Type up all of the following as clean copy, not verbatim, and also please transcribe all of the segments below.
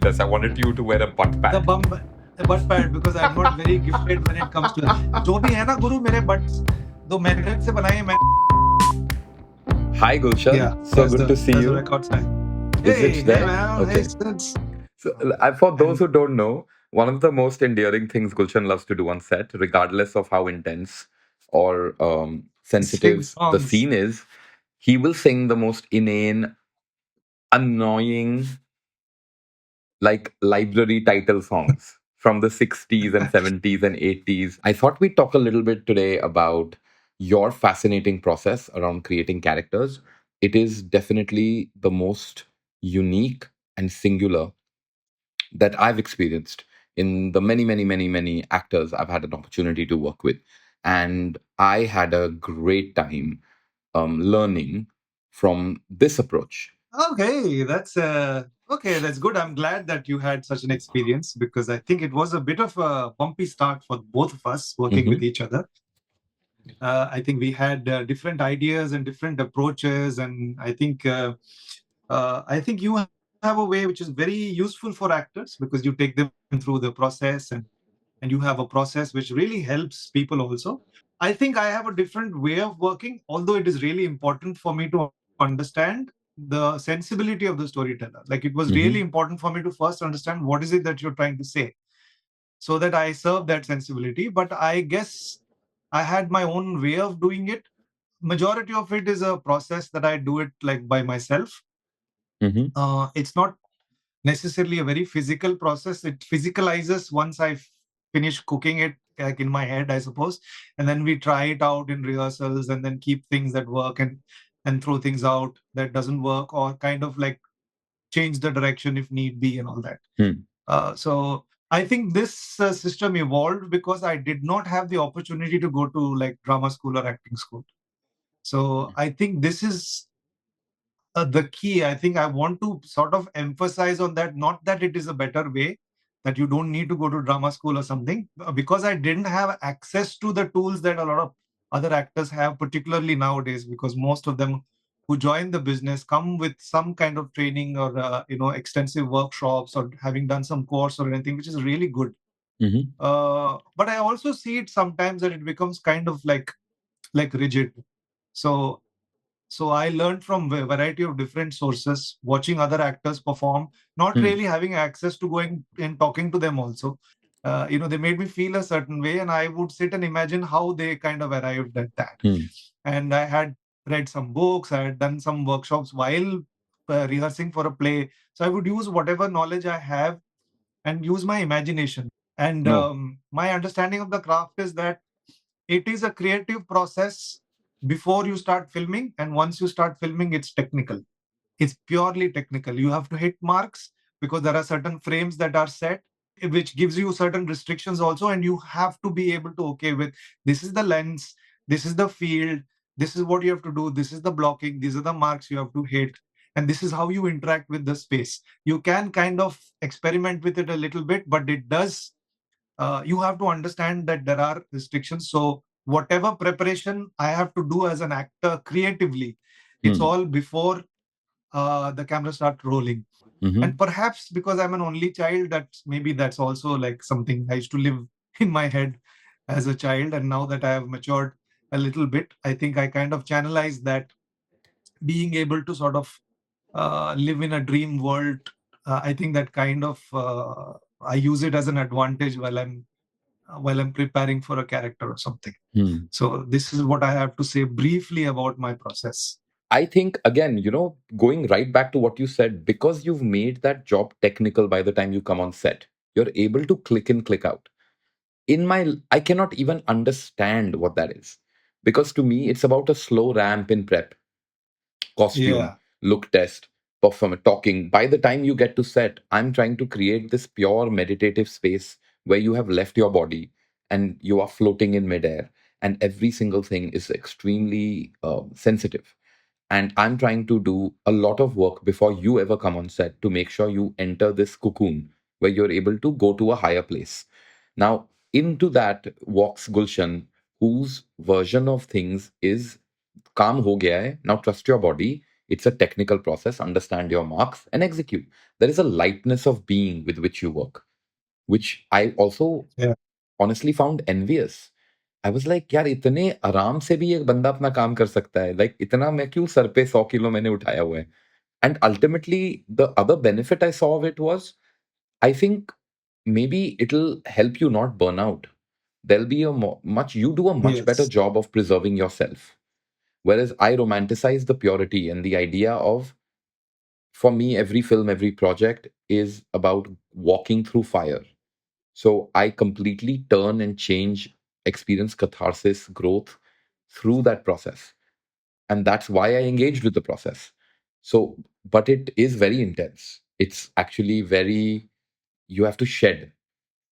this. I wanted you to wear a butt The pad. butt pad, because I'm not very gifted when it comes to जो भी है ना गुरु मेरे butts दो मेहनत से बनाए मैं. Hi, Gulshan. Yeah, So good to see that's the you. record sign. Is it Hey there? man, hey Okay. Sid. So, for those And who don't know, one of the most endearing things Gulshan loves to do on set, regardless of how intense or sing sensitive the songs. scene is, he will sing the most inane, annoying, like library title songs from the 60s and 70s and 80s. I thought we'd talk a little bit today about your fascinating process around creating characters. It is definitely the most unique and singular that I've experienced in the many, many, many, many actors I've had an opportunity to work with. And I had a great time learning from this approach. Okay, that's good. I'm glad that you had such an experience, because I think it was a bit of a bumpy start for both of us working with Hmm. each other. I think we had different ideas and different approaches, and I think you have a way which is very useful for actors, because you take them through the process, and you have a process which really helps people also. I think I have a different way of working, although it is really important for me to understand the sensibility of the storyteller. Like, it was really Hmm. important for me to first understand what is it that you're trying to say, so that I serve that sensibility. But I guess I had my own way of doing it. Majority of it is a process that I do it like by myself. Hmm. It's not necessarily a very physical process. It physicalizes once I finish cooking it, like in my head, I suppose, and then we try it out in rehearsals, and then keep things that work, and throw things out that doesn't work, or kind of like change the direction if need be, and all that. Hmm. So I think this system evolved because I did not have the opportunity to go to like drama school or acting school. So I think this is the key. I think I want to sort of emphasize on that, not that it is a better way, that you don't need to go to drama school or something, because I didn't have access to the tools that a lot of other actors have, particularly nowadays, because most of them who join the business come with some kind of training, or extensive workshops, or having done some course or anything, which is really good. Hmm. But I also see it sometimes that it becomes kind of like rigid. So so I learned from a variety of different sources, watching other actors perform, not Hmm. really having access to going and talking to them also. They made me feel a certain way, and I would sit and imagine how they kind of arrived at that. Hmm. And I had read some books, I had done some workshops while rehearsing for a play. So I would use whatever knowledge I have and use my imagination. And No. my understanding of the craft is that it is a creative process before you start filming, and once you start filming, it's technical. It's purely technical. You have to hit marks, because there are certain frames that are set, which gives you certain restrictions also, and you have to be able to okay with, this is the lens, this is the field, this is what you have to do, this is the blocking, these are the marks you have to hit, and this is how you interact with the space. You can kind of experiment with it a little bit, but it does you have to understand that there are restrictions. So whatever preparation I have to do as an actor creatively, it's Hmm. all before the camera starts rolling. Hmm. And perhaps because I'm an only child, that's also like something I used to live in my head as a child, and now that I have matured a little bit, I think I kind of channelize that, being able to sort of live in a dream world. I think that kind of I use it as an advantage while I'm preparing for a character or something. Hmm. So this is what I have to say briefly about my process. I think, again, going right back to what you said, because you've made that job technical by the time you come on set, you're able to click in, click out. I cannot even understand what that is. Because to me, it's about a slow ramp in prep, costume, Yeah. look test, perform, talking. By the time you get to set, I'm trying to create this pure meditative space where you have left your body and you are floating in midair, and every single thing is extremely sensitive. And I'm trying to do a lot of work before you ever come on set to make sure you enter this cocoon where you're able to go to a higher place. Now, into that walks Gulshan, whose version of things is काम हो गया है. Now trust your body. It's a technical process. Understand your marks and execute. There is a lightness of being with which you work, which I also Yeah. honestly found envious. I was like, यार इतने आराम से भी एक बंदा अपना काम कर सकता है, like इतना मैं क्यों सर पे 100 किलो मैंने उठाया हुआ है. And ultimately the other benefit I saw of it was, I think maybe it'll help you not burn out. There'll be a much, you do a much better Yes. job of preserving yourself. Whereas I romanticize the purity and the idea of, for me, every film, every project is about walking through fire. So I completely turn and change, experience catharsis, growth through that process. And that's why I engaged with the process. So, but it is very intense. It's actually very, you have to shed.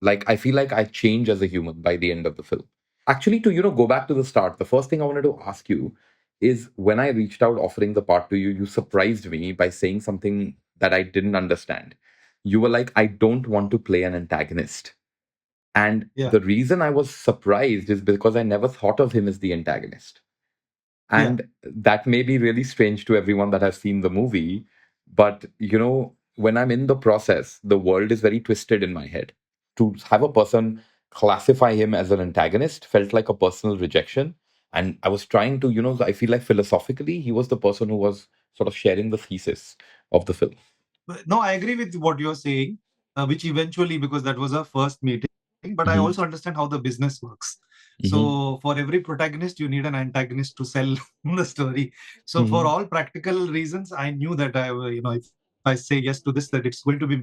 Like, I feel like I change as a human by the end of the film. Actually, to go back to the start, the first thing I wanted to ask you is, when I reached out offering the part to you, you surprised me by saying something that I didn't understand. You were like, I don't want to play an antagonist. And Yeah. the reason I was surprised is because I never thought of him as the antagonist. Yeah. And that may be really strange to everyone that has seen the movie. But, when I'm in the process, the world is very twisted in my head. To have a person classify him as an antagonist felt like a personal rejection. And I was trying to, I feel like philosophically, he was the person who was sort of sharing the thesis of the film. No, I agree with what you're saying, which eventually, because that was our first meeting, but I Hmm. also understand how the business works. Hmm. So, for every protagonist, you need an antagonist to sell the story. So, for Hmm. all practical reasons, I knew that if I say yes to this, that it's going to be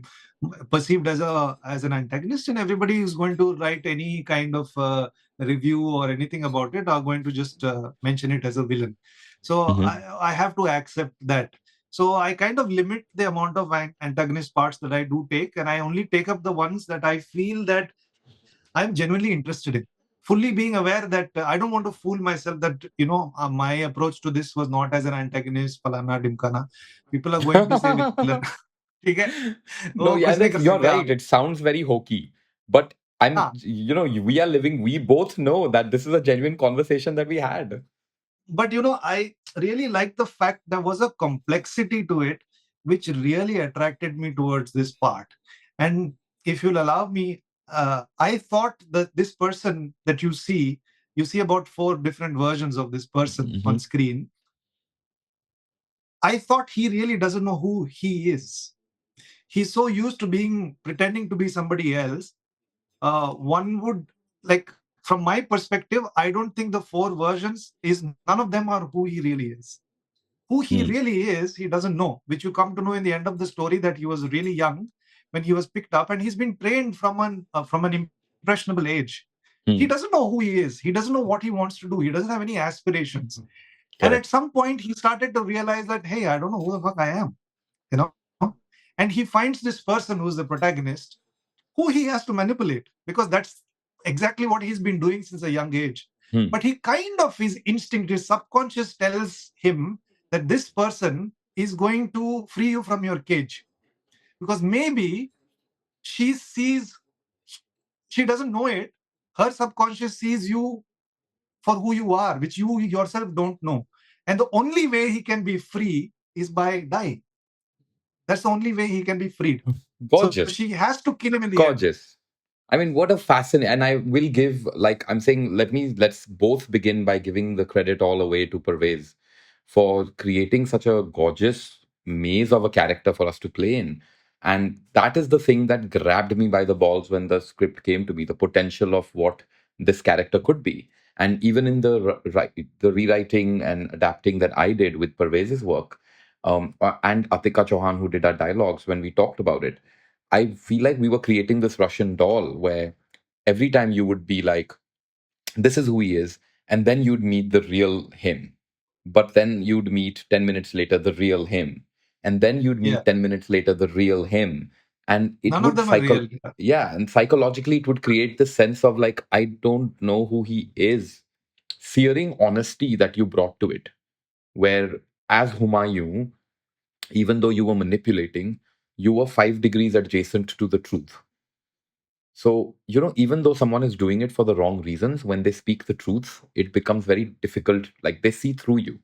perceived as an antagonist, and everybody who's going to write any kind of review or anything about it are going to just mention it as a villain. So, Hmm. I have to accept that. So I kind of limit the amount of antagonist parts that I do take, and I only take up the ones that I feel that I'm genuinely interested in. Fully being aware that I don't want to fool myself that my approach to this was not as an antagonist, falana dimkana. People are going to say villain. ठीक है No, वो yeah, कुछ नहीं that's, कर you're सकते right. आप It sounds very hokey, but हाँ we are living, we both know that this is a genuine conversation that we had. but I really like the fact there was a complexity to it which really attracted me towards this part. And if you'll allow me, I thought that this person that you see about four different versions of this person on Hmm. screen. I thought he really doesn't know who he is. He's so used to being pretending to be somebody else. One would like, from my perspective, I don't think the four versions is none of them are who he really is. Who he Hmm. really is, he doesn't know, which you come to know in the end of the story, that he was really young when he was picked up, and he's been trained from an impressionable age. He Hmm. doesn't know who he is. He doesn't know what he wants to do. He doesn't have any aspirations. And at Correct. some point, he started to realize that, hey, I don't know who the fuck I am, you know. And he finds this person who's the protagonist, who he has to manipulate, because that's exactly what he's been doing since a young age. Hmm. But he kind of, his instinct, his subconscious tells him that this person is going to free you from your cage, because maybe she sees, she doesn't know it, her subconscious sees you for who you are, which you yourself don't know. And the only way he can be free is by dying. That's the only way he can be freed. So Gorgeous. she has to kill him in the end. Gorgeous. I mean, what a fascinating, and I will give, like, I'm saying, let's both begin by giving the credit all away to Pervez for creating such a gorgeous maze of a character for us to play in. And that is the thing that grabbed me by the balls when the script came to me, the potential of what this character could be. And even in the rewriting and adapting that I did with Pervez's work, and Atika Chauhan, who did our dialogues, when we talked about it, I feel like we were creating this Russian doll where every time you would be like, this is who he is, and then you'd meet the real him. But then you'd meet 10 minutes later the real him. And then you'd Yeah. meet 10 minutes later the real him. And it None of would them are real. yeah, and psychologically it would create this sense of like, I don't know who he is. Searing honesty that you brought to it, where as Humayun, even though you were manipulating, you were 5 degrees adjacent to the truth. So, even though someone is doing it for the wrong reasons, when they speak the truth, it becomes very difficult. Like, they see through you,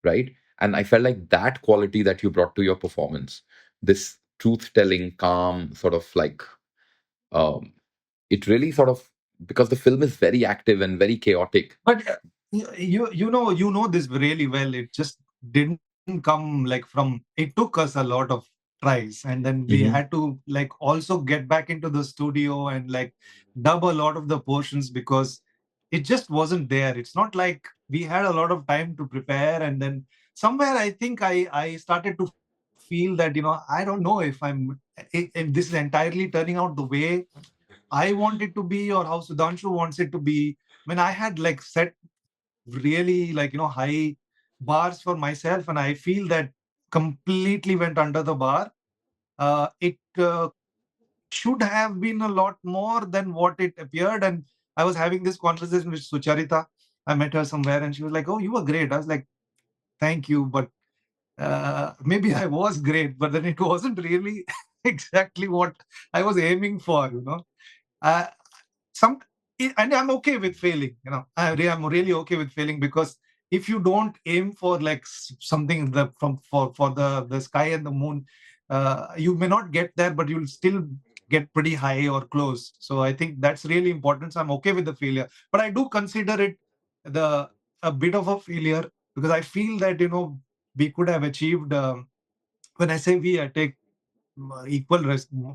right? And I felt like that quality that you brought to your performance, this truth telling, calm, sort of like, um, it really sort of, because the film is very active and very chaotic. But you know this really well. It just didn't come like from. It took us a lot of tries, and then we Hmm. had to like also get back into the studio and like dub a lot of the portions because it just wasn't there. It's not like we had a lot of time to prepare, and then somewhere I think I started to feel that I don't know if this is entirely turning out the way I want it to be or how Sudhanshu wants it to be. When I had like set really like high bars for myself, and I feel that completely went under the bar. It should have been a lot more than what it appeared. And I was having this conversation with Sucharita. I met her somewhere, and she was like, "Oh, you were great." I was like, "Thank you," but maybe I was great, but then it wasn't really exactly what I was aiming for. Uh, some and I'm okay with failing. I'm really okay with failing because if you don't aim for like something from for the sky and the moon, you may not get there, but you'll still get pretty high or close. So I think that's really important. So I'm okay with the failure, but I do consider it the a bit of a failure because I feel that we could have achieved. When I say we, I take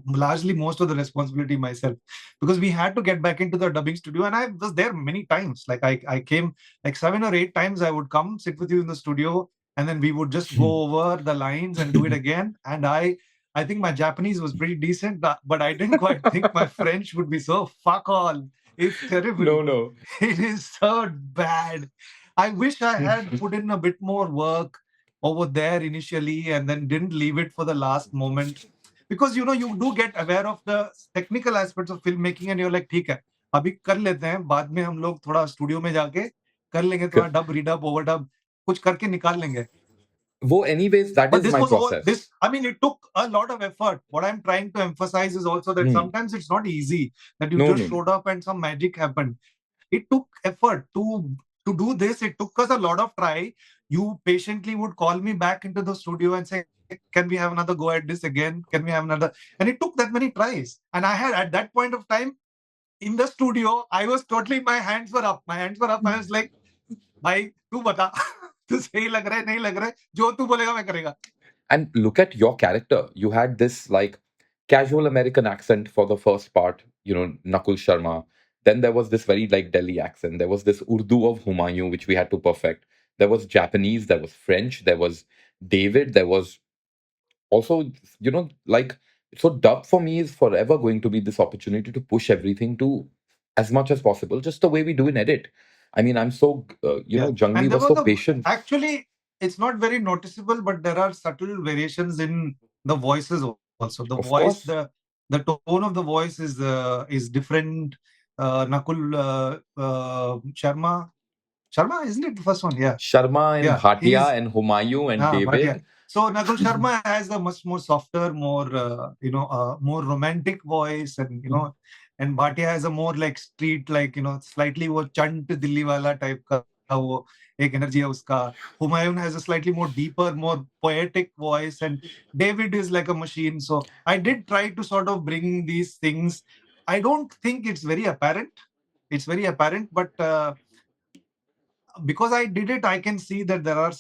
largely most of the responsibility myself because we had to get back into the dubbing studio, and I was there many times. Like I came like 7 or 8 times. I would come sit with you in the studio, and then we would just go over the lines and do it again. And I think my Japanese was pretty decent, but I didn't quite think my French would be so fuck all. It's terrible. No, no. It is so bad. I wish I had put in a bit more work over there initially and then didn't leave it for the last moment, because you do get aware of the technical aspects of filmmaking and you're like ठीक है अभी कर लेते हैं, बाद में हम लोग थोड़ा स्टूडियो में जाके कर लेंगे, थोड़ा डब रीडब ओवरडब कुछ करके निकाल लेंगे. Wo, anyways, that But is this my was all process. this. I mean, it took a lot of effort. What I'm trying to emphasize is also that Hmm. sometimes it's not easy that you No, just no, no. showed up and some magic happened. It took effort to do this. It took us a lot of try. You patiently would call me back into the studio and say, can we have another go at this again? Can we have another? And it took that many tries. And I had at that point of time in the studio, I was totally, my hands were up. My hands were up. I was like, भाई तू बता तू सही लग रहा है नहीं लग रहा है, जो तू बोलेगा मैं करेगा. And look at your character. You had this like casual American accent for the first part, Nakul Sharma. Then there was this very like Delhi accent. There was this Urdu of Humayun, which we had to perfect. There was Japanese, there was French, there was David, there was also, like, so dub for me is forever going to be this opportunity to push everything to as much as possible, just the way we do in edit. I mean, I'm so, Yeah. Junglee And there was was so a patient. actually it's not very noticeable, but there are subtle variations in the voices also. The Of voice, course, the tone of the voice is different. Nakul Sharma, isn't it the first one? Yeah. Sharma and Yeah. Bhatia and Humayun and Bhatia. David. So Nakul Sharma has a much more softer, more more romantic voice, and Bhatia has a more like street, like slightly वो चंट दिल्ली वाला type का वो एक energy है उसका. Humayun has a slightly more deeper, more poetic voice, and David is like a machine. So I did try to sort of bring these things. I don't think it's very apparent. It's very apparent, but because I did it, I can see that there are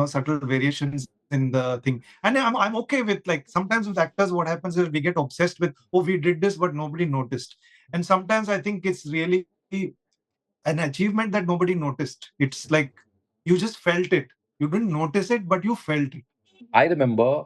subtle variations in the thing, and I'm okay with like sometimes with actors what happens is we get obsessed with, oh, we did this but nobody noticed, and sometimes I think it's really an achievement that nobody noticed. It's like you just felt it. You didn't notice it, but you felt it. I remember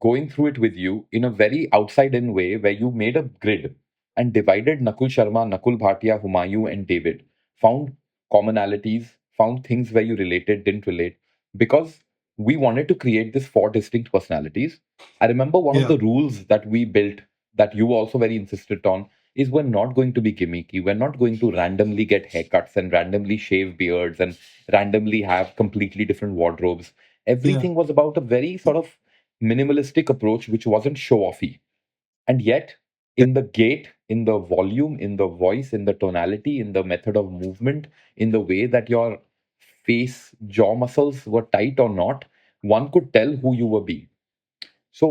going through it with you in a very outside in way where you made a grid and divided Nakul Sharma, Nakul Bhatia, Humayun, and David. Found commonalities, found things where you related, didn't relate, because we wanted to create this four distinct personalities. I remember one of Yeah, the rules that we built that you also very insisted on is we're not going to be gimmicky. We're not going to randomly get haircuts and randomly shave beards and randomly have completely different wardrobes. yeah, Everything was about a very sort of minimalistic approach, which wasn't show offy. And yet, in the gait, in the volume, in the voice, in the tonality, in the method of movement, in the way that your face jaw muscles were tight or not, one could tell who you were being. So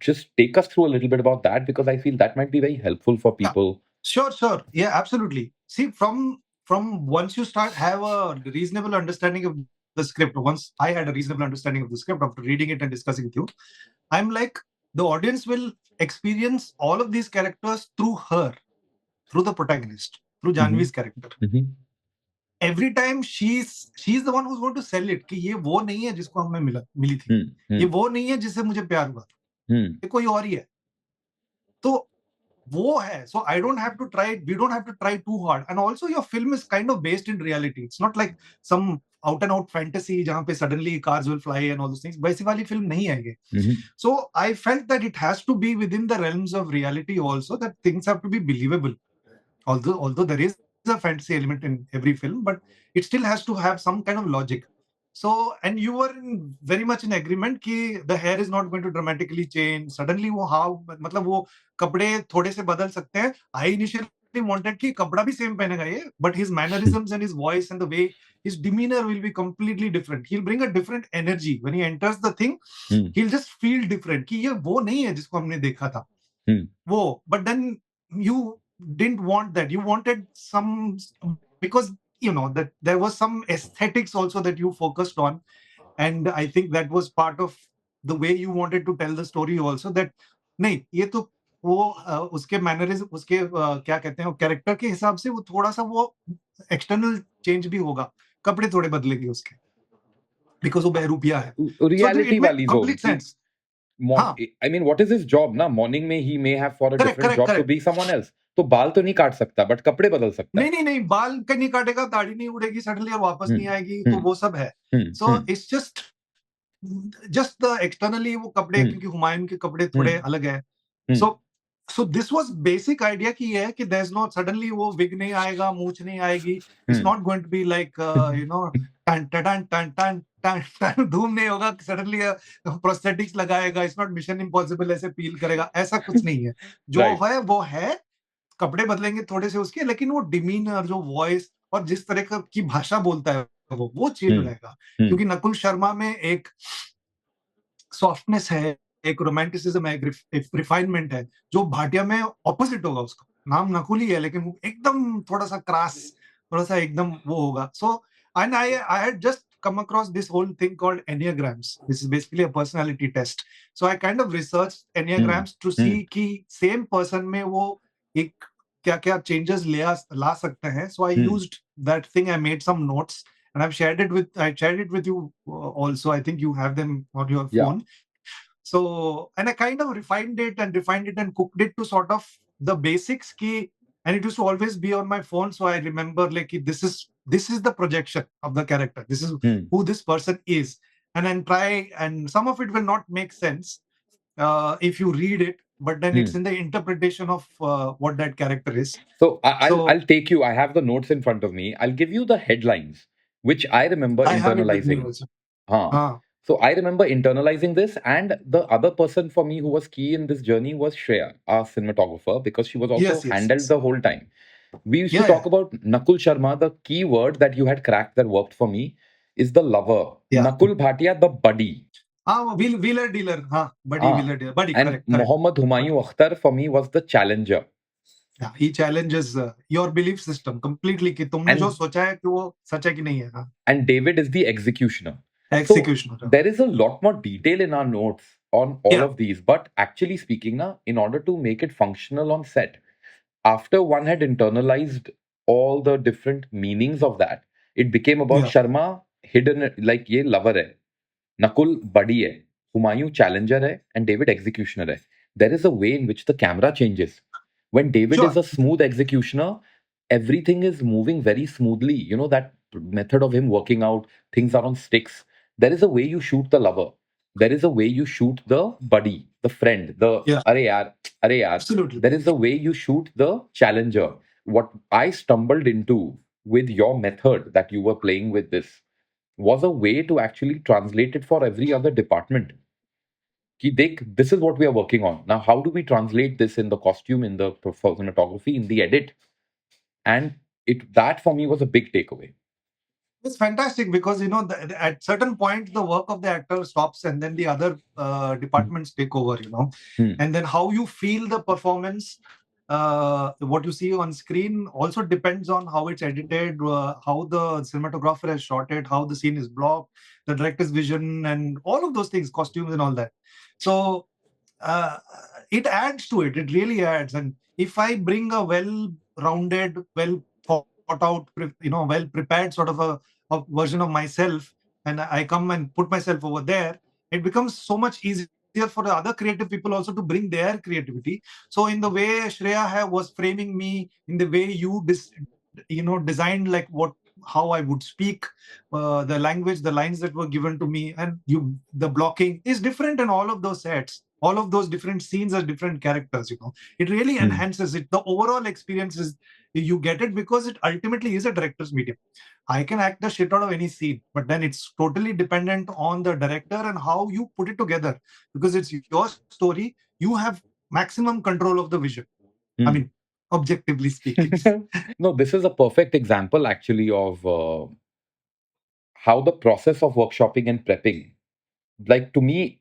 just take us through a little bit about that, because I feel that might be very helpful for Yeah, people. sure. Yeah, absolutely. See, from once you start have a reasonable understanding of the script, once I had a reasonable understanding of the script after reading it and discussing with you, I'm like, the audience will experience all of these characters through her, through the protagonist, through Mhm, Janhvi's character. mhm, Every time she's the one who's going to sell it कि ये वो नहीं है जिसको हमें मिली थी, hmm, ये hmm, वो नहीं है जिससे मुझे प्यार हुआ था, hmm, ये कोई और ही है. तो वो है. So I don't have to try, we don't have to try too hard. And also your film is kind of based in reality. It's not like some out and out fantasy जहाँ पे suddenly cars will fly and all those things. वैसी वाली film नहीं है ये. mhm, So I felt that it has to be within the realms of reality also, that things have to be believable. Although there is a fantasy element in every film, but it still has to have some kind of logic. So, and you were very much in agreement कि the hair is not going to dramatically change suddenly. वो हाँ मतलब वो कपड़े थोड़े से बदल सकते हैं. I initially wanted कि कपड़ा भी same पहनेगा ये, but his mannerisms and his voice and the way his demeanor will be completely different. He'll bring a different energy when he enters the thing. hmm, He'll just feel different कि ये वो नहीं है जिसको हमने देखा था. hmm, Whoa, but then you didn't want that. You wanted some, because you know that there was some aesthetics also that you focused on, and I think that was part of the way you wanted to tell the story also. That नहीं ये तो वो उसके mannerism उसके क्या कहते हैं character के हिसाब से वो थोड़ा सा वो एक्सटर्नल चेंज भी होगा, कपड़े थोड़े बदलेंगे उसके, बिकॉज वो बहरूपिया है. सो reality इट मेड वाली zone कंप्लीट की. सेंस. हाँ, I mean, what is his job ना? Morning में he may have for a correct different correct job to correct. be someone else. तो बाल तो नहीं काट सकता, बट कपड़े बदल सकता नहीं है. नहीं नहीं, बाल का नहीं काटेगा, दाढ़ी नहीं उड़ेगी सडनली और वापस नहीं Hmm, आएगी, तो hmm, वो सब है. hmm, so hmm, it's just the externally वो कपड़े, hmm, क्योंकि हुमायूं के कपड़े थोड़े hmm, अलग है. hmm, so so this was basic idea की है कि देयर इज नॉट सडनली वो विग नहीं आएगा, मूंछ नहीं आएगी. It's hmm. Not going to be like you know टन टन टन टन टन टन धूम नहीं होगा सडनली प्रोस्थेटिक्स लगाएगा. इट्स नॉट मिशन इम्पॉसिबल ऐसे पील करेगा, ऐसा कुछ नहीं है. जो Right. है वो है, कपड़े बदलेंगे थोड़े से उसके, लेकिन वो डिमीनर, जो वॉइस और जिस तरह की भाषा बोलता है वो चेंज Hmm, रहेगा. hmm. क्योंकि नकुल शर्मा में एक सॉफ्टनेस है, एक रोमांटिसिज्म है, एक रिफाइनमेंट है, जो भाटिया में ऑपोजिट होगा. उसका नाम नकुल ही है, लेकिन वो एकदम थोड़ा सा क्रास, थोड़ा सा एकदम वो होगा. So and I had just come across this whole thing called Enneagrams. This is basically a personality test. So I kind of researched Hmm. Enneagrams to see Hmm. कि same person में वो एक क्या क्या changes ला सकते हैं. So I Hmm. used that thing. I made some notes and I shared it with you also. I think you have them on your Yeah. phone. So, and I kind of refined it and cooked it to sort of the basics key. And it used to always be on my phone. So I remember like this is the projection of the character. This is Hmm. who this person is. And then try, and some of it will not make sense if you read it, but then it's Hmm. in the interpretation of what that character is. So So I'll take you. I have the notes in front of me. I'll give you the headlines, which I remember I have it with me internalizing. also. Huh. Ah, So I remember internalizing this, and the other person for me who was key in this journey was Shreya, our cinematographer, because she was also handled yes. the whole time. We used to Yeah, talk about Nakul Sharma. The key word that you had cracked that worked for me is the lover. yeah. Nakul Bhatia, the buddy. हाँ, वो wheeler dealer. हाँ, बड़ी Ah, wheeler dealer, बड़ी. and correct correct. Mohammad Humayun Akhtar for me was the challenger. Yeah, he challenges your belief system completely कि तुमने जो And सोचा है कि वो सच है कि नहीं है. हाँ, David is the executioner. So executioner. there is a lot more detail in our notes on all Yeah, of these. But actually speaking, now, in order to make it functional on set, after one had internalized all the different meanings of that, it became about yeah, Sharma hidden like ये lover है, Nakul buddy है, Humayun challenger है, and David executioner है. There is a way in which the camera changes. When David is sure. a smooth executioner, everything is moving very smoothly. You know that method of him working out, things are on sticks. There is a way you shoot the lover. There is a way you shoot the buddy, the friend, the Yeah, are yaar. absolutely. There is a way you shoot the challenger. What I stumbled into with your method that you were playing with this was a way to actually translate it for every other department. Ki dekh, this is what we are working on. Now, how do we translate this in the costume, in the cinematography, in the edit? And it that for me was a big takeaway. It's fantastic because at certain point the work of the actor stops and then the other departments take over. Hmm. And then how you feel the performance, what you see on screen also depends on how it's edited, how the cinematographer has shot it, how the scene is blocked, the director's vision, and all of those things, costumes and all that. So uh, it adds to it. It really adds. And if I bring a well-rounded, well thought out, well prepared sort of a version of myself, and I come and put myself over there, it becomes so much easier for the other creative people also to bring their creativity. So in the way Shreya was framing me, in the way you designed like how I would speak, the language, the lines that were given to me, and the blocking is different in all of those sets. All of those different scenes are different characters. It really Hmm. enhances it. The overall experience is you get it because it ultimately is a director's medium. I can act the shit out of any scene, but then it's totally dependent on the director and how you put it together because it's your story. You have maximum control of the vision. I Hmm. mean, objectively speaking. No, this is a perfect example actually of how the process of workshopping and prepping, like to me,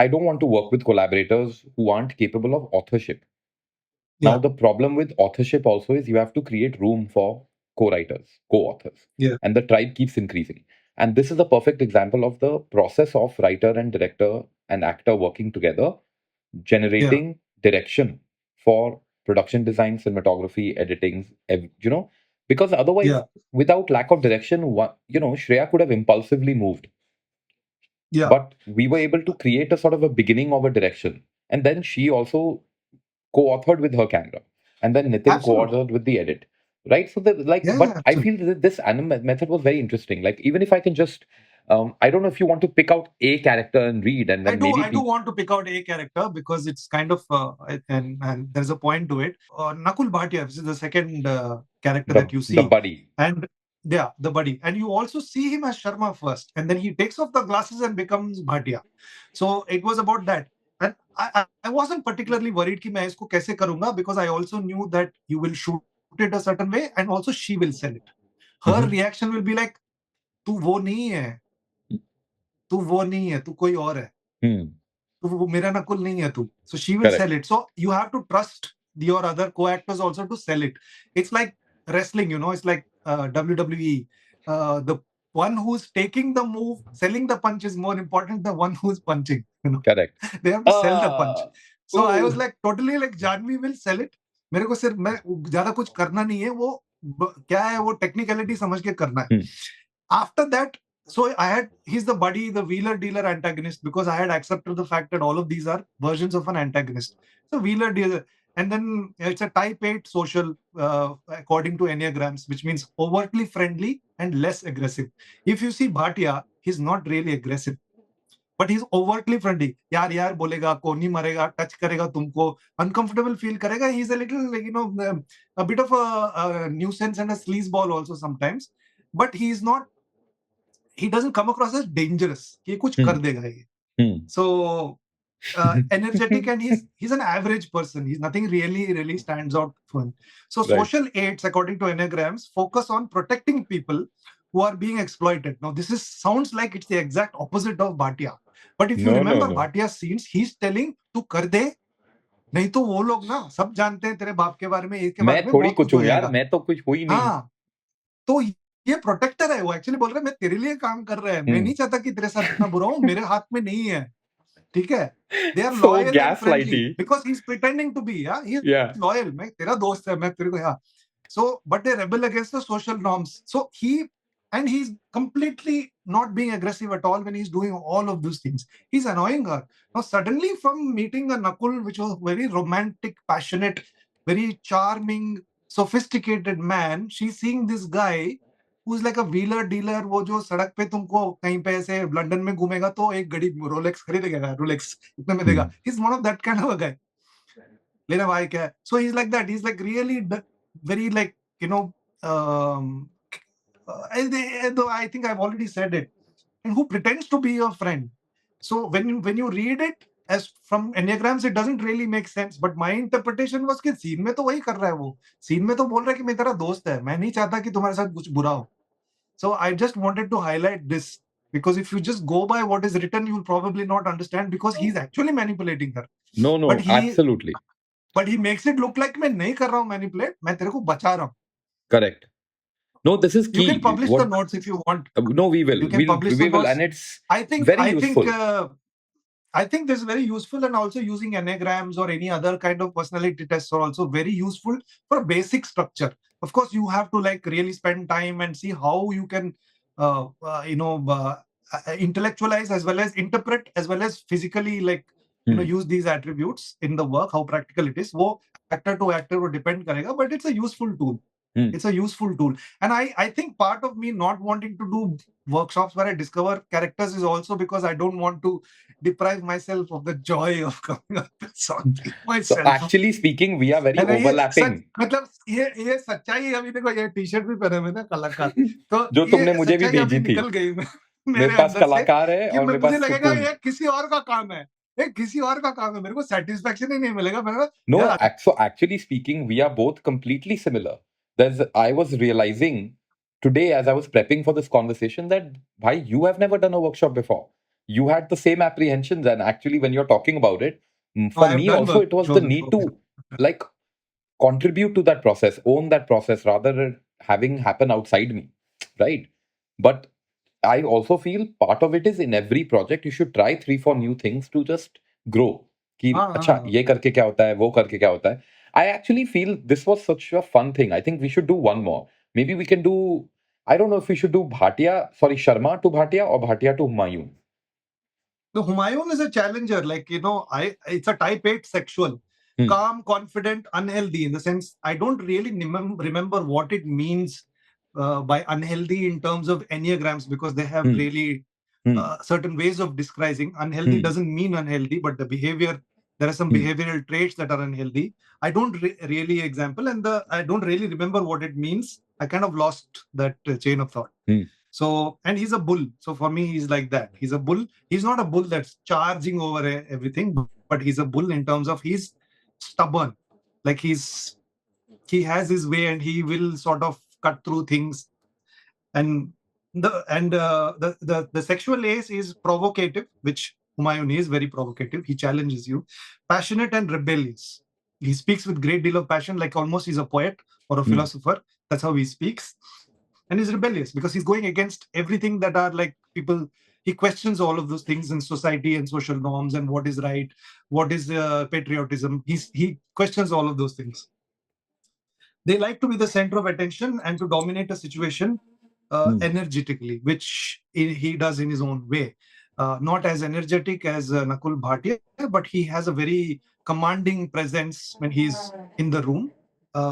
I don't want to work with collaborators who aren't capable of authorship. Now, Yeah, the problem with authorship also is you have to create room for co-writers, co-authors, yeah, and the tribe keeps increasing. And this is a perfect example of the process of writer and director and actor working together, yeah, generating direction for production design, cinematography, editing, because otherwise, yeah, without lack of direction, Shreya could have impulsively moved, yeah. but we were able to create a sort of a beginning of a direction. And then she also co-authored with her camera, and then Nitin Absolutely. co-authored with the edit, right? So Yeah, yeah, but I absolutely. feel that this method was very interesting. Like even if I can just, I don't know if you want to pick out a character and read, and I then do. maybe I do teach want to pick out a character because it's kind of and there's a point to it. Nakul Bhatia, which is the second character that you the see, buddy. and yeah, the buddy, and you also see him as Sharma first, and then he takes off the glasses and becomes Bhatia. So it was about that, and I wasn't particularly worried कि मैं इसको कैसे करूंगा because I also knew that you will shoot it a certain way, and also she will sell it. Her Hmm. reaction will be like, तू वो नहीं है, तू वो नहीं है, तू कोई और है. Hmm. तो वो मेरा नकुल नहीं है तू. So she will sell Correct. it. So you have to trust your other co-actors also to sell it. It's like wrestling, it's like WWE. The one who's taking the move, selling the punch is more important than the one who's punching. Correct. They have to sell the punch. Ah. So I was Ooh. like totally like Janhvi will sell it. मेरे को सिर्फ मैं ज्यादा कुछ करना नहीं है वो क्या है वो टेक्निकलिटी समझ के करना है. Hmm. After that, so he's the buddy, the wheeler dealer antagonist, because I had accepted the fact that all of these are versions of an antagonist. So wheeler dealer, and then it's a type 8 social, according to Enneagrams, which means overtly friendly and less aggressive. If you see Bhatia, he's not really aggressive, but he's overtly friendly. यार यार बोलेगा, कोनी मारेगा, touch करेगा तुमको, uncomfortable feel करेगा. He's a little, a bit of a nuisance and a sleazeball also sometimes, but he doesn't come across as dangerous कि ये कुछ कर Hmm. देगा ये. Hmm. So energetic, and he's an average person. He's nothing really stands out for him. So Right. social aids, according to Enneagrams, focus on protecting people who are being exploited. Now this is sounds like it's the exact opposite of Bhatia. But if you No, no, remember no. Bhatia's scenes, he's telling तू कर दे, नहीं तो वो लोग ना सब जानते हैं तेरे बाप के बारे में, इसके मैं बारे में, थोड़ी बहुत कुछ कुछ हो हूँ यार, जाएगा. मैं तो कुछ हुई नहीं. हाँ, तो ये प्रोटेक्टर है. वो एक्चुअली बोल रहा है मैं तेरे लिए काम कर रहा है, मैं Hmm. नहीं चाहता कि तेरे साथ इतना बुरा हो, मेरे हाथ में नहीं है. ठीक है. They are So loyal and friendly gaslighty. Because he is pretending to be. He is Yeah. Loyal. मैं तेरा दोस्त है, मैं तेरे को. हाँ. So but they rebel against the social norms. So he's completely not being aggressive at all when he's doing all of those things. He's annoying her. Now suddenly, from meeting a Nakul, which was very romantic, passionate, very charming, sophisticated man, she's seeing this guy who's like a wheeler dealer. वो जो सड़क पे तुमको कहीं पे ऐसे London में घूमेगा तो एक घड़ी रोलेक्स खरीदेगा, रोलेक्स इतने में देगा. Hmm. He's one of that kind of a guy. लेना भाई क्या है. So he's like that. He's like really very like, you know um though I think I've already said it, and who pretends to be your friend. So when you read it as from Enneagrams, it doesn't really make sense, but my interpretation was कि scene में तो वही कर रहा है. वो scene में तो बोल रहा है कि मैं तेरा दोस्त है, मैं नहीं चाहता कि तुम्हारे साथ कुछ बुरा हो. So I just wanted to highlight this, because if you just go by what is written, you'll probably not understand, because he's actually manipulating her. No, But no, he absolutely. but he makes it look like मैं नहीं कर रहा हूँ manipulate, मैं तेरे को बचा रहा हूँ. Correct. No, this is You can key. publish the What? notes if you want. No, we will. You can publish the We will, and notes. it's I think very I think useful. uh, I think this is very useful, and also using enneagrams or any other kind of personality tests are also very useful for basic structure. Of course, you have to like really spend time and see how you can, intellectualize as well as interpret as well as physically, like, Hmm. use these attributes in the work. How practical it is, वो actor to actor वो depend करेगा, but it's a useful tool. Hmm. It's a useful tool, and I think part of me not wanting to do workshops where I discover characters is also because I don't want to deprive myself of the joy of coming up with something So myself. actually speaking, we are very है ना, ये सच, overlapping. मतलब ये सच्चाई है. अभी देखो, ये टी शर्ट भी पहने हुए ना कलाकार, तो जो ये तुमने मुझे भी सच्चाई अभी भेजी थी, निकल गई मेरे मेरे पास अंदर से, कलाकार है कि और मेरे मुझे पास लगेगा सुकून. ये किसी और का काम है, ये किसी और का काम है, मेरे को सेटिस्फेक्शन ही नहीं मिलेगा. मैंने कहा, No, यार. so actually speaking, we are both completely similar. I was realizing today as I was prepping for this conversation that, bhai, you have never done a workshop before. You had the same apprehensions, and actually, when you're talking about it, No, for I have me done also, it was the workshops need before. to like contribute to that process, own that process, rather than having happen outside me, right? But I also feel part of it is in every project you should try 3 4 new things to just grow. कि हाँ हाँ अच्छा हाँ. ये करके क्या होता है वो करके क्या होता है. I actually feel this was such a fun thing. I think we should do one more. Maybe we can do. I don't know if we should do Sharma to Bhatia or Bhatia to Humayun. The Humayun is a challenger. Like, it's a type 8 sexual. Hmm. Calm, confident, unhealthy. In the sense, I don't really remember what it means by unhealthy in terms of Enneagrams, because they have Hmm. really Hmm. certain ways of describing. Unhealthy Hmm. doesn't mean unhealthy, but the behavior, there are some Hmm. behavioral traits that are unhealthy. I don't really example, and I don't really remember what it means. I kind of lost that chain of thought. Hmm. So, and he's a bull. So for me, he's like that. He's a bull. He's not a bull that's charging over everything, but he's a bull in terms of he's stubborn. Like he has his way, and he will sort of cut through things. And the sexual ace is provocative, which Humayun is very provocative. He challenges you. Passionate and rebellious. He speaks with great deal of passion, like almost he's a poet or a Hmm. philosopher. That's how he speaks. And he's rebellious because he's going against everything that are like people. He questions all of those things in society and social norms and what is right, what is patriotism. He questions all of those things. They like to be the center of attention and to dominate a situation Hmm. energetically, which he does in his own way. Not as energetic as Nakul Bhatia, but he has a very commanding presence when he's in the room,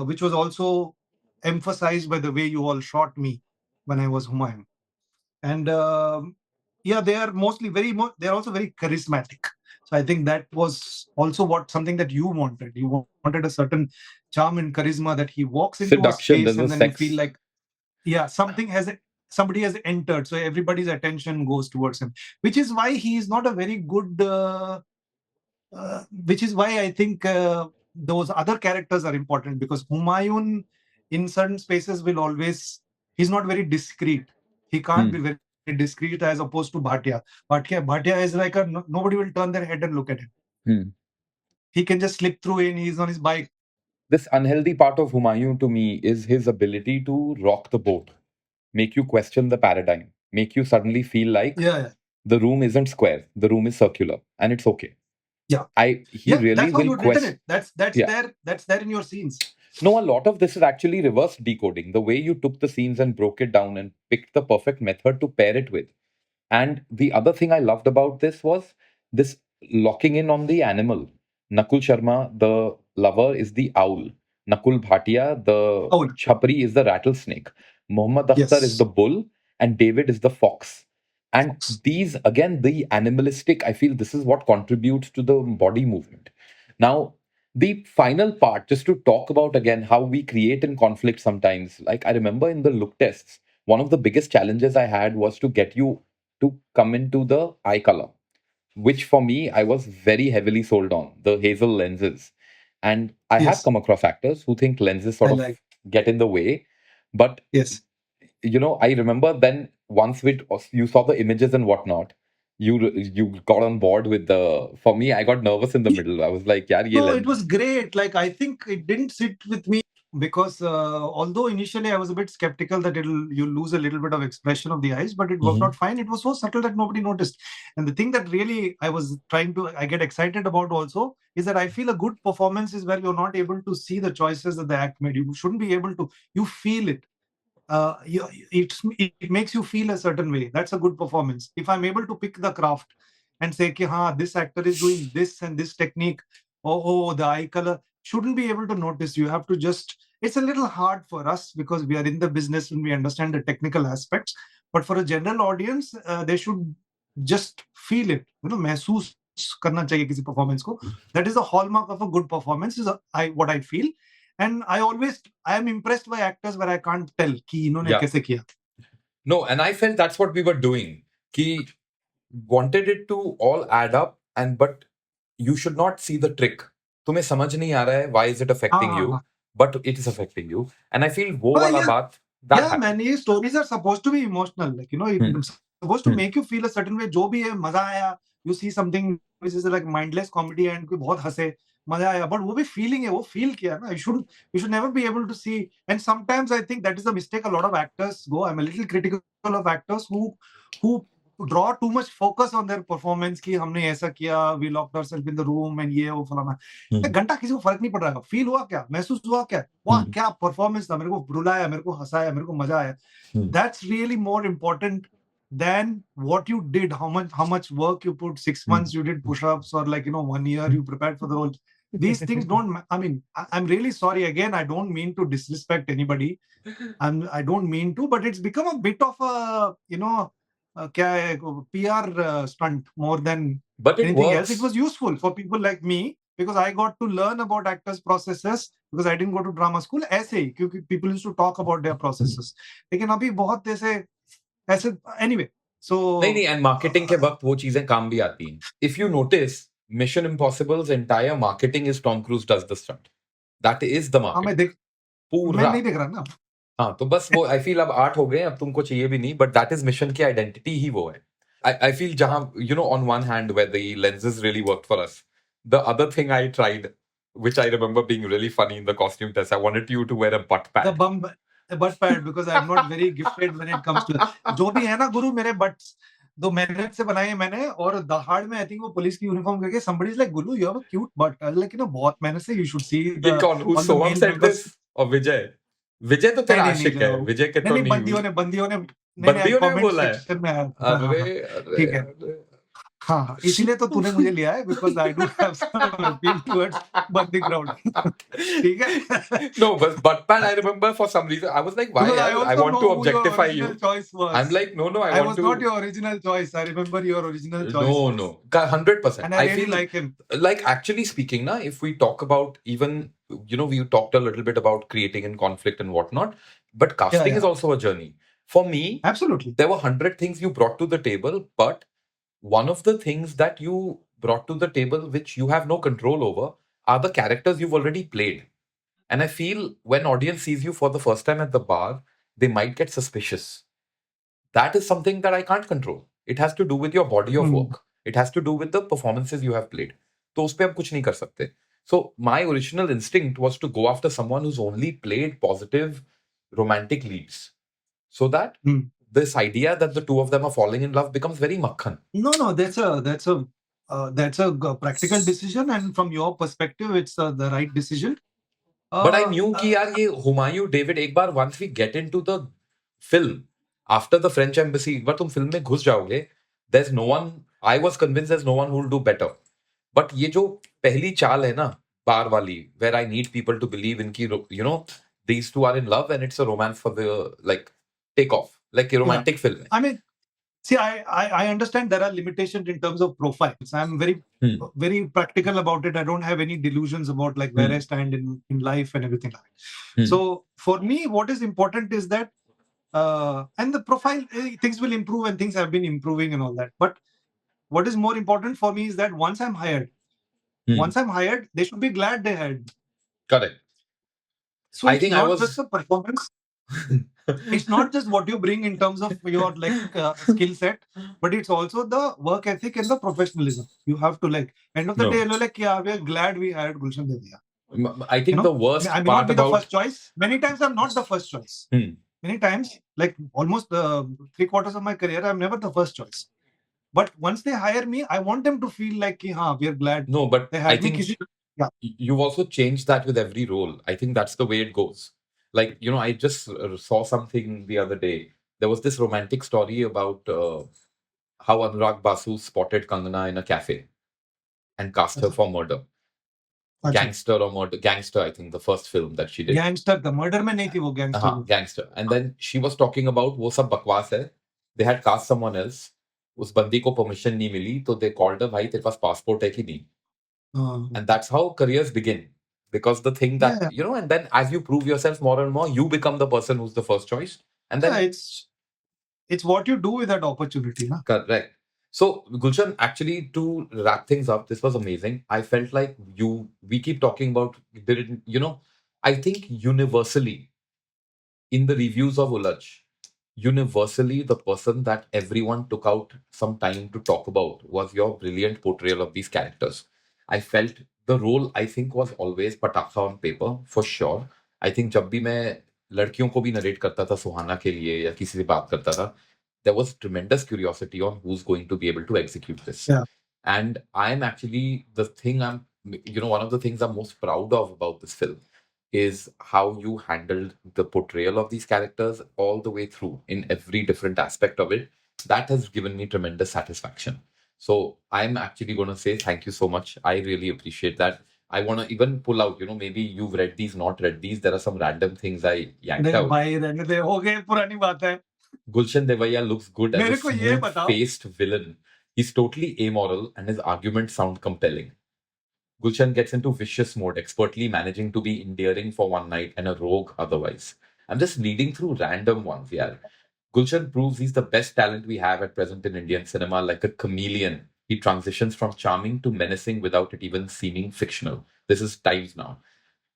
which was also emphasized by the way you all shot me when I was Humayun. And yeah, they are mostly they're also very charismatic. So I think that was also something that you wanted. You wanted a certain charm and charisma, that he walks into a Seduction. space There's a and then you feel sex. like, yeah, somebody has entered, so everybody's attention goes towards him, which is why he is not a very good which is why I think those other characters are important, because Humayun in certain spaces will always, he's not very discreet. He can't Hmm. be very discreet as opposed to Bhatia. Bhatia is like nobody will turn their head and look at him. Hmm. He can just slip through in, he's on his bike. This unhealthy part of Humayun to me is his ability to rock the boat, make you question the paradigm, make you suddenly feel like Yeah, yeah, the room isn't square, the room is circular, and it's okay. yeah. He Yeah, really that's how will you've written quest. it. That's Yeah. there. That's there in your scenes. No, a lot of this is actually reverse decoding. The way you took the scenes and broke it down and picked the perfect method to pair it with. And the other thing I loved about this was this locking in on the animal. Nakul Sharma, the lover, is the owl. Nakul Bhatia, the Oh, chapri, is the rattlesnake. Muhammad Akhtar is the yes. bull, and David is the fox. And Fox. these, again, the animalistic, I feel this is what contributes to the body movement. Now, the final part, just to talk about again how we create in conflict sometimes. Like I remember in the look tests, one of the biggest challenges I had was to get you to come into the eye color, which for me, I was very heavily sold on the hazel lenses. And I have Yes, come across actors who think lenses I sort of like. get in the way. But Yes. I remember then once you saw the images and whatnot, you got on board with the. For me, I got nervous in the middle. I was like, "Yeah, ye No, it lens." was great. Like, I think it didn't sit with me because although initially I was a bit skeptical that you lose a little bit of expression of the eyes, but it worked Hmm. out fine. It was so subtle that nobody noticed. And the thing that really I get excited about also is that I feel a good performance is where you're not able to see the choices that the act made. You shouldn't be able to. You feel it. It makes you feel a certain way. That's a good performance. If I'm able to pick the craft and say, ki, ha, this actor is doing this and this technique, the eye color, shouldn't be able to notice. You have to just, it's a little hard for us because we are in the business and we understand the technical aspects. But for a general audience, they should just feel it, महसूस करना चाहिए किसी performance को. That is the hallmark of a good performance, is what I feel. And I am impressed by actors where I can't tell कि इन्होंने Yeah. कैसे किया. No, and I felt that's what we were doing. He wanted it to all add up, but you should not see the trick. तुम्हें समझ नहीं आ रहा है, why is it हाँ affecting हाँ you? हाँ. But it is affecting you. And I feel वो Well, वाला yeah, बात, that yeah, man. happened. These stories are supposed to be emotional. Like, Hmm. it's supposed to Hmm. make you feel a certain way. जो भी है मजा आया. You see something which is like mindless comedy and कोई बहुत हंसे मजा आया. But वो भी feeling है. वो feel किया ना. You should never be able to see. And sometimes I think that is a mistake a lot of actors go. I'm a little critical of actors who draw too much focus on their performance कि हमने ऐसा किया. We locked ourselves in the room and ये वो फलाना. Hmm. एक घंटा किसी को फर्क नहीं पड़ रहा है. फील हुआ क्या, महसूस हुआ क्या, वाह Hmm. क्या परफॉर्मेंस था, मेरे को रुलाया, मेरे को हंसाया, मेरे को मजा आया. Hmm. That's really more important than what you did, how much work you put. 6 months you did push-ups, or 1 year you prepared for the role. These things don't I mean, I'm really sorry. Again, I don't mean to disrespect anybody. I don't mean to, but it's become a bit of a क्या है, PR stunt more than But it anything else. It works. was useful for people like me because I got to learn about actors' processes because I didn't go to drama school. ऐसे ही क्योंकि people used to talk about their processes. लेकिन अभी बहुत ऐसे anyway. So नहीं नहीं, and marketing के वक्त वो चीजें काम भी आती हैं. If you notice, mission impossibles entire marketing is Tom cruise does the stunt. That is the हाँ, मार्केटिंग मैं पूरा. नहीं देख रहा ना. हाँ, तो बस वो आई फील अब 8 हो गए, अब तुमको चाहिए भी नहीं, बट दैट इज मिशन की आइडेंटिटी ही वो है. I feel जहां, on one hand where the lenses really worked for us, the other thing I tried, which I remember being really funny in the costume test, I wanted you to wear a butt The pad. bum, the butt pad, because I'm not very gifted when it comes to जो भी है ना गुरु, मेरे buts 2 मेहनत से बनाए हैं मैंने. और दहाड़ में आई थिंक वो पुलिस की यूनिफॉर्म करके somebody is like, Gulu, you have a cute butt. I was like, बहुत मेहनत से. You should see ये कौन, who all the Soham male said members. this? और विजय? विजय तो नहीं तेरा नहीं नहीं आशिक है, विजय के नहीं तो नहीं, नहीं हुई. बंदियों ने नहीं नहीं, बंदियों ने भी कमेंट बोला है. सेक्शन में आया. हाँ हाँ अरे हाँ. अरे ठीक है. अरे. हाँ हाँ, इसीलिए तो तूने मुझे लिया है, because I do have some appeal towards बंदी क्राउड. ठीक है. No, but butt pad, I remember for some reason I was like, why? Because I I also want know to who your objectify original you. choice I'm was. like, no, I I want was not to. your original choice. I remember your original choice No, was. no, 100%. And I I really feel like him. like, actually speaking, na, if we talk about even, we talked a little bit about creating and conflict and whatnot, but Yeah, casting is yeah. also a journey. For me, Absolutely. there were 100 things you brought to the table, but one of the things that you brought to the table, which you have no control over, are the characters you've already played. And I feel when audience sees you for the first time at the bar, they might get suspicious. That is something that I can't control. It has to do with your body of Hmm. work. It has to do with the performances you have played. तो उस पे हम कुछ नहीं कर सकते. So my original instinct was to go after someone who's only played positive romantic leads, so that Hmm. this idea that the two of them are falling in love becomes very makhan. No, that's a practical decision, and from your perspective, it's the right decision. But I Uh, knew कि uh, यार ये Humayun David एक बार, once we get into the film after the French embassy, एक बार तुम film में घुस जाओगे, there's no one. I was convinced there's no one who will do better. But ये जो पहली चाल है ना, बार वाली, where I need people to believe in कि these two are in love and it's a romance for the, like, take off, like a yeah. romantic film है. I mean, see, I understand there are limitations in terms of profiles. I'm Hmm. very practical about it. I don't have any delusions about like where I stand in life and everything like that. Hmm. So for me, what is important is that and the profile, things will improve, and things have been improving and all that. But what is more important for me is that once I'm hired, they should be glad they hired me. Correct. So I it's think I not just was. the performance. It's not just what you bring in terms of your skill set, but it's also the work ethic and the professionalism. You have to like end of the day, No. you're like, yeah, we're glad we hired Gulshan Devaiah. I You think the know, worst I may not part be the about first choice. Many times I'm not the first choice. Hmm. Many times, like almost 3/4 of my career, I'm never the first choice. But once they hire me, I want them to feel like, ki, हाँ, we're glad No, but they I hired me. think Kisi, yeah, you've also changed that with every role. I think that's the way it goes. Like, I just saw something the other day. There was this romantic story about how Anurag Basu spotted Kangana in a cafe and cast her अच्छा, for murder. अच्छा. Gangster or murder. Gangster, I think, the first film that she did. Gangster था, murder में नहीं थी वो, gangster में. Gangster. And then she was talking about वो सब बकवास है. They had cast someone else. उस बंदी को परमिशन नहीं मिली तो they called her, भाई तेरे पास passport है कि नहीं? हाँ. And that's how careers begin. Because the thing that, Yeah, and then as you prove yourself more and more, you become the person who's the first choice. And yeah, then, it's what you do with that opportunity, na. correct. So, Gulshan, actually, to wrap things up, this was amazing. I felt like we keep talking about, I think universally, in the reviews of ULAJH, universally, the person that everyone took out some time to talk about was your brilliant portrayal of these characters. I felt the role, I think, was always Patakha on paper, for sure. I think जब भी मैं लड़कियों को भी narrate करता था सुहाना के लिए या किसी से बात करता था, there was tremendous curiosity on who's going to be able to execute this. Yeah. And I'm actually the thing one of the things I'm most proud of about this film is how you handled the portrayal of these characters all the way through in every different aspect of it. That has given me tremendous satisfaction. So I'm actually going to say thank you so much. I really appreciate that. I want to even pull out, maybe you've read these, not read these. There are some random things I yanked नहीं out. भाई, रहने दे, हो गए, पुरानी बात है. Gulshan Devaiah looks good as a मेरे को ये smooth बताओ. faced villain. He's totally amoral and his arguments sound compelling. Gulshan gets into vicious mode, expertly managing to be endearing for one night and a rogue otherwise. I'm just reading through random ones, yeah. Gulshan proves he's the best talent we have at present in Indian cinema, like a chameleon. He transitions from charming to menacing without it even seeming fictional. This is times now.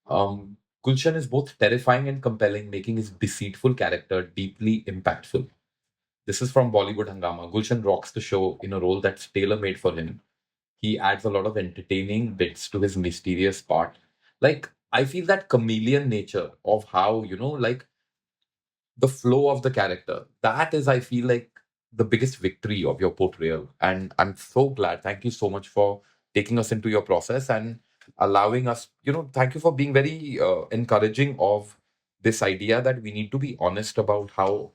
Um, Gulshan is both terrifying and compelling, making his deceitful character deeply impactful. This is from Bollywood Hangama. Gulshan rocks the show in a role that's tailor made for him. He adds a lot of entertaining bits to his mysterious part. Like, I feel that chameleon nature of how, like the flow of the character, that is, I feel like, the biggest victory of your portrayal. And I'm so glad. Thank you so much for taking us into your process and allowing us, thank you for being very encouraging of this idea that we need to be honest about how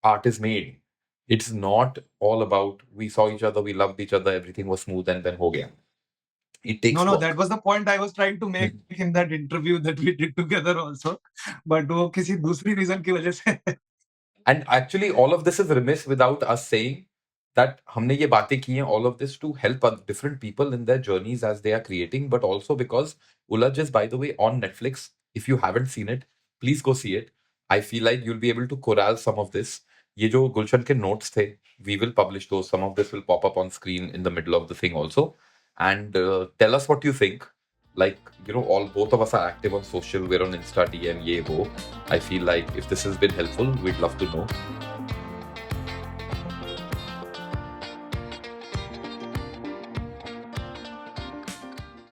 art is made. It's not all about we saw each other, we loved each other, everything was smooth and then ho gaya. It No, takes no, that work. was the point I was trying to make in that interview that we did together also. But वो किसी दूसरी reason की वजह से. And actually, all of this is remiss without us saying that हमने ये बातें की हैं, all of this to help different people in their journeys as they are creating, but also because Ulaj is, by the way, on Netflix. If you haven't seen it, please go see it. I feel like you'll be able to corral some of this. ये जो गुलशन के notes थे, we will publish those. Some of this will pop up on screen in the middle of the thing also. And tell us what you think. Like, all both of us are active on social. We're on Insta, DM, ye wo. I feel like if this has been helpful, we'd love to know.